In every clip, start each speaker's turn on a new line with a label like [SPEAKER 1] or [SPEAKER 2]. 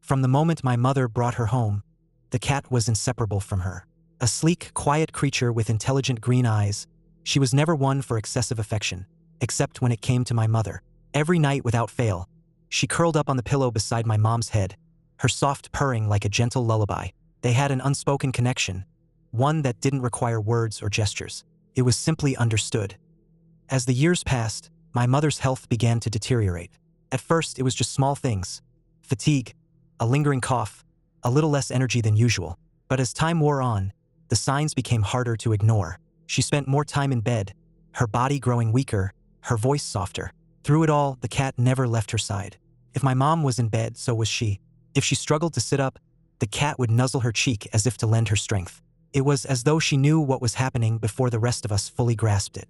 [SPEAKER 1] From the moment my mother brought her home, the cat was inseparable from her. A sleek, quiet creature with intelligent green eyes, she was never one for excessive affection, except when it came to my mother. Every night without fail, she curled up on the pillow beside my mom's head, her soft purring like a gentle lullaby. They had an unspoken connection, one that didn't require words or gestures. It was simply understood. As the years passed, my mother's health began to deteriorate. At first, it was just small things: fatigue, a lingering cough, a little less energy than usual. But as time wore on, the signs became harder to ignore. She spent more time in bed, her body growing weaker, her voice softer. Through it all, the cat never left her side. If my mom was in bed, so was she. If she struggled to sit up, the cat would nuzzle her cheek as if to lend her strength. It was as though she knew what was happening before the rest of us fully grasped it.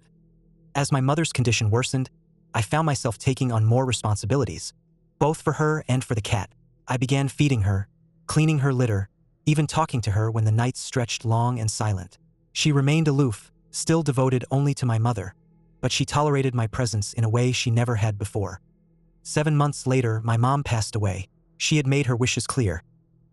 [SPEAKER 1] As my mother's condition worsened, I found myself taking on more responsibilities, both for her and for the cat. I began feeding her, cleaning her litter, even talking to her when the nights stretched long and silent. She remained aloof, still devoted only to my mother, but she tolerated my presence in a way she never had before. 7 months later, my mom passed away. She had made her wishes clear.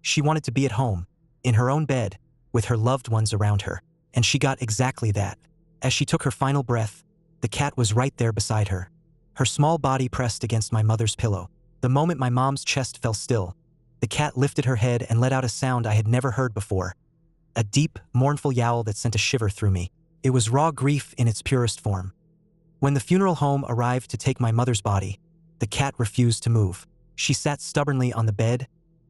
[SPEAKER 1] She wanted to be at home, in her own bed, with her loved ones around her, and she got exactly that. As she took her final breath, the cat was right there beside her, her small body pressed against my mother's pillow. The moment my mom's chest fell still, the cat lifted her head and let out a sound I had never heard before. A deep, mournful yowl that sent a shiver through me. It was raw grief in its purest form. When the funeral home arrived to take my mother's body, the cat refused to move. She sat stubbornly on the bed,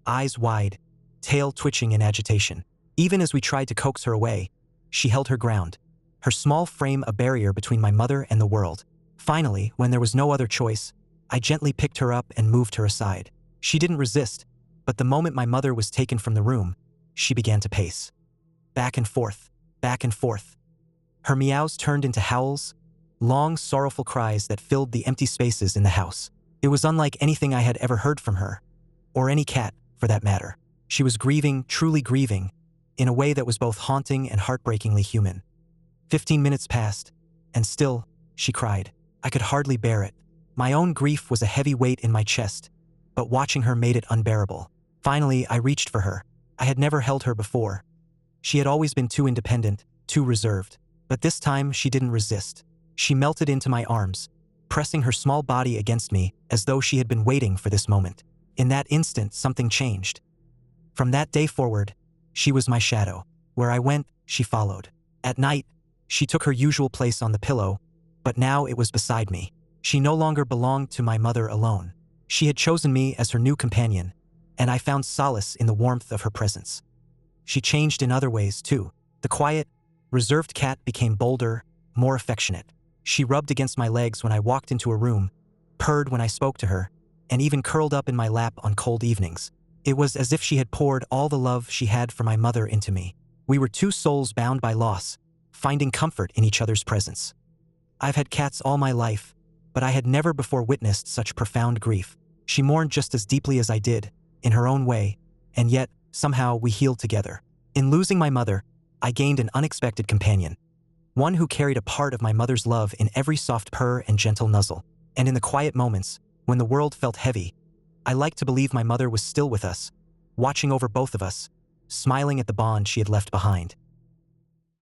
[SPEAKER 1] eyes wide, tail twitching in agitation. Even as we tried to coax her away, she held her ground, her small frame a barrier between my mother and the world. Finally, when there was no other choice, I gently picked her up and moved her aside. She didn't resist, but the moment my mother was taken from the room, she began to pace. Back and forth, back and forth. Her meows turned into howls, long, sorrowful cries that filled the empty spaces in the house. It was unlike anything I had ever heard from her, or any cat, for that matter. She was grieving, truly grieving, in a way that was both haunting and heartbreakingly human. 15 minutes passed, and still, she cried. I could hardly bear it. My own grief was a heavy weight in my chest, but watching her made it unbearable. Finally, I reached for her. I had never held her before. She had always been too independent, too reserved. But this time, she didn't resist. She melted into my arms, pressing her small body against me as though she had been waiting for this moment. In that instant, something changed. From that day forward, she was my shadow. Where I went, she followed. At night, she took her usual place on the pillow, but now it was beside me. She no longer belonged to my mother alone. She had chosen me as her new companion, and I found solace in the warmth of her presence. She changed in other ways, too. The quiet, reserved cat became bolder, more affectionate. She rubbed against my legs when I walked into a room, purred when I spoke to her, and even curled up in my lap on cold evenings. It was as if she had poured all the love she had for my mother into me. We were two souls bound by loss, finding comfort in each other's presence. I've had cats all my life, but I had never before witnessed such profound grief. She mourned just as deeply as I did, in her own way, and yet, somehow, we healed together. In losing my mother, I gained an unexpected companion, one who carried a part of my mother's love in every soft purr and gentle nuzzle. And in the quiet moments, when the world felt heavy, I liked to believe my mother was still with us, watching over both of us, smiling at the bond she had left behind.